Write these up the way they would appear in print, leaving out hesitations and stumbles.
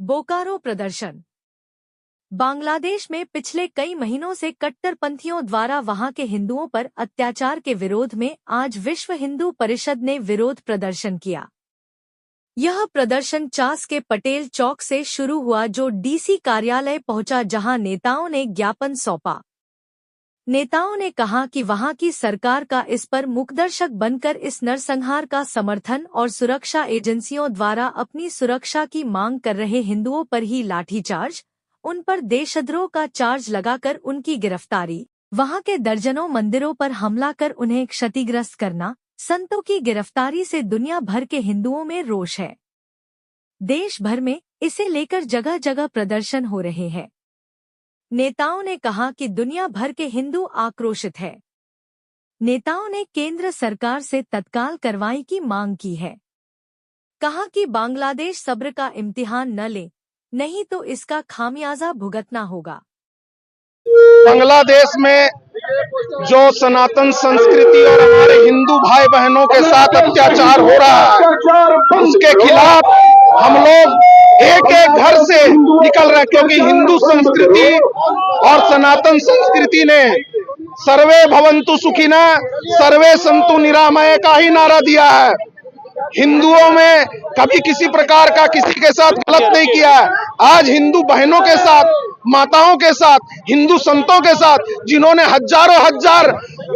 बोकारो प्रदर्शन। बांग्लादेश में पिछले कई महीनों से कट्टरपंथियों द्वारा वहां के हिंदुओं पर अत्याचार के विरोध में आज विश्व हिंदू परिषद ने विरोध प्रदर्शन किया। यह प्रदर्शन चास के पटेल चौक से शुरू हुआ, जो डीसी कार्यालय पहुंचा, जहां नेताओं ने ज्ञापन सौंपा। नेताओं ने कहा कि वहां की सरकार का इस पर मुखदर्शक बनकर इस नरसंहार का समर्थन और सुरक्षा एजेंसियों द्वारा अपनी सुरक्षा की मांग कर रहे हिंदुओं पर ही लाठीचार्ज, उन पर देशद्रोह का चार्ज लगाकर उनकी गिरफ्तारी, वहां के दर्जनों मंदिरों पर हमला कर उन्हें क्षतिग्रस्त करना, संतों की गिरफ्तारी से दुनिया भर के हिंदुओं में रोष है। देश भर में इसे लेकर जगह जगह प्रदर्शन हो रहे हैं। नेताओं ने कहा कि दुनिया भर के हिंदू आक्रोशित है। नेताओं ने केंद्र सरकार से तत्काल कार्रवाई की मांग की है। कहा कि बांग्लादेश सब्र का इम्तिहान न ले, नहीं तो इसका खामियाजा भुगतना होगा। बांग्लादेश में जो सनातन संस्कृति और हमारे हिंदू भाई बहनों के साथ अत्याचार हो रहा है, उसके खिलाफ हम लोग एक एक घर से निकल रहे हैं, क्योंकि हिंदू संस्कृति और सनातन संस्कृति ने सर्वे भवन्तु सुखिना सर्वे संतु निरामय का ही नारा दिया है। हिंदुओं में कभी किसी प्रकार का किसी के साथ गलत नहीं किया है। आज हिंदू बहनों के साथ, माताओं के साथ, हिंदू संतों के साथ, जिन्होंने हजारों हजार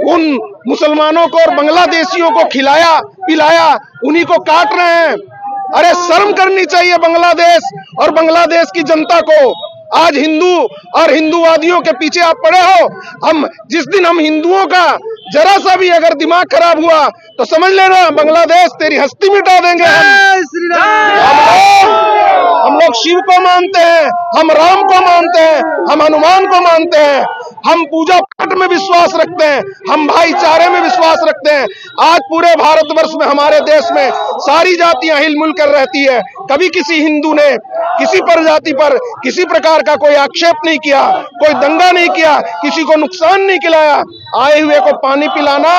उन मुसलमानों को और बांग्लादेशियों को खिलाया पिलाया, उन्हीं को काट रहे हैं। अरे शर्म करनी चाहिए बांग्लादेश और बांग्लादेश की जनता को। आज हिंदू और हिंदूवादियों के पीछे आप पड़े हो। जिस दिन हम हिंदुओं का जरा सा भी अगर दिमाग खराब हुआ तो समझ लेना बांग्लादेश तेरी हस्ती मिटा देंगे। हम लोग शिव को मानते हैं, हम राम को मानते हैं, हम हनुमान को मानते हैं, हम पूजा पाठ में विश्वास रखते हैं, हम भाईचारे में विश्वास रखते हैं। आज पूरे भारतवर्ष में, हमारे देश में सारी जातियां हिलमिल कर रहती है। कभी किसी हिंदू ने किसी प्रजाति पर किसी प्रकार का कोई आक्षेप नहीं किया, कोई दंगा नहीं किया, किसी को नुकसान नहीं खिलाया। आए हुए को पानी पिलाना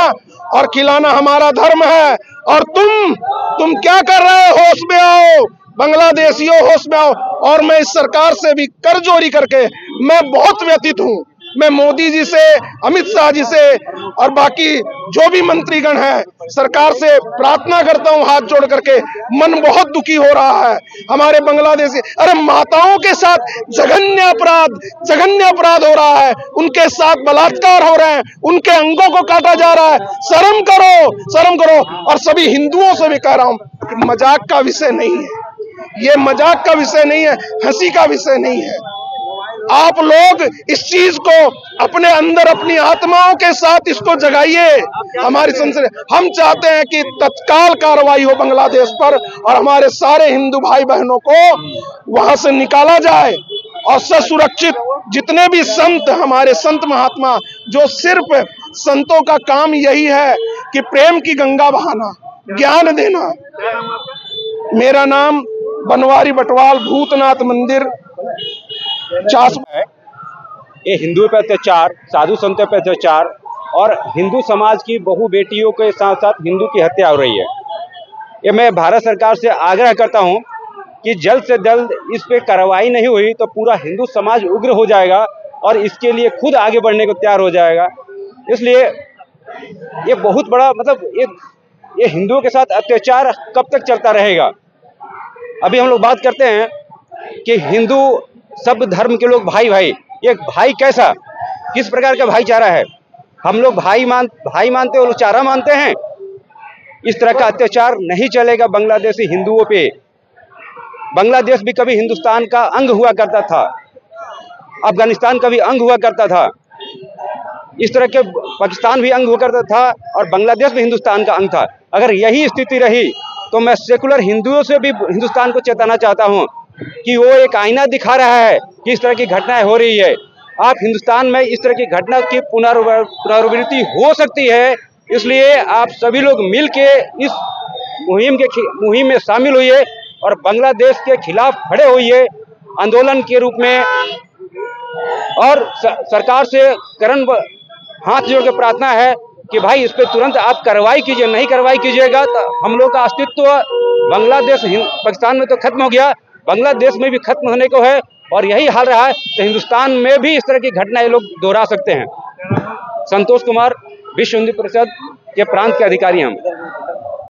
और खिलाना हमारा धर्म है। और तुम क्या कर रहे हो? होश में आओ बांग्लादेशियों, होश में आओ। और मैं इस सरकार से भी करजोरी करके मैं बहुत व्यथित हूँ। मैं मोदी जी से, अमित शाह जी से और बाकी जो भी मंत्रीगण हैं, सरकार से प्रार्थना करता हूं हाथ जोड़ करके। मन बहुत दुखी हो रहा है हमारे बांग्लादेशी। अरे माताओं के साथ जघन्य अपराध हो रहा है, उनके साथ बलात्कार हो रहे हैं, उनके अंगों को काटा जा रहा है। शर्म करो। और सभी हिंदुओं से भी कह रहा हूं, मजाक का विषय नहीं है ये, मजाक का विषय नहीं है, हंसी का विषय नहीं है। आप लोग इस चीज को अपने अंदर, अपनी आत्माओं के साथ इसको जगाइए। हमारी संस्कृति, हम चाहते हैं कि तत्काल कार्रवाई हो बांग्लादेश पर और हमारे सारे हिंदू भाई बहनों को वहां से निकाला जाए। और सुरक्षित जितने भी संत, हमारे संत महात्मा, जो सिर्फ संतों का काम यही है कि प्रेम की गंगा बहाना, ज्ञान देना। मेरा नाम बनवारी बटवाल, भूतनाथ मंदिर चास है। ये हिंदुओं पे अत्याचार, साधु संतों पे अत्याचार और हिंदू समाज की बहु बेटियों के साथ साथ हिंदू की हत्या हो रही है। ये मैं भारत सरकार से आग्रह करता हूं कि जल्द से जल्द इस पे कार्रवाई नहीं हुई तो पूरा हिंदू समाज उग्र हो जाएगा और इसके लिए खुद आगे बढ़ने को तैयार हो जाएगा। इसलिए ये बहुत बड़ा ये हिंदुओं के साथ अत्याचार कब तक चलता रहेगा। अभी हम लोग बात करते हैं कि हिंदू सब धर्म के लोग भाई, ये भाई कैसा, किस प्रकार का भाईचारा है? हम लोग भाई मानते, वो लोग चारा मानते हैं। इस तरह का अत्याचार नहीं चलेगा बांग्लादेशी हिंदुओं पे। बांग्लादेश भी कभी हिंदुस्तान का अंग हुआ करता था, अफगानिस्तान का भी अंग हुआ करता था, इस तरह के पाकिस्तान भी अंग हुआ करता था और बांग्लादेश भी हिंदुस्तान का अंग था। अगर यही स्थिति रही तो मैं सेकुलर हिंदुओं से भी हिंदुस्तान को चेताना चाहता हूं कि वो एक आईना दिखा रहा है कि इस तरह की घटनाएं हो रही है। आप हिंदुस्तान में इस तरह की घटना की पुनरावृत्ति हो सकती है, इसलिए आप सभी लोग मिल के इस मुहिम में शामिल हुइए और बांग्लादेश के खिलाफ खड़े होइए आंदोलन के रूप में। और सरकार से हाथ जोड़ के प्रार्थना है कि भाई इस पे तुरंत आप कार्रवाई कीजिए। नहीं कार्रवाई कीजिएगा तो हम लोग का अस्तित्व बांग्लादेश पाकिस्तान में तो खत्म हो गया, बांग्लादेश में भी खत्म होने को है, और यही हाल रहा है तो हिंदुस्तान में भी इस तरह की घटना ये लोग दोहरा सकते हैं। संतोष कुमार, विश्व हिंदू परिषद के प्रांत के अधिकारी हम।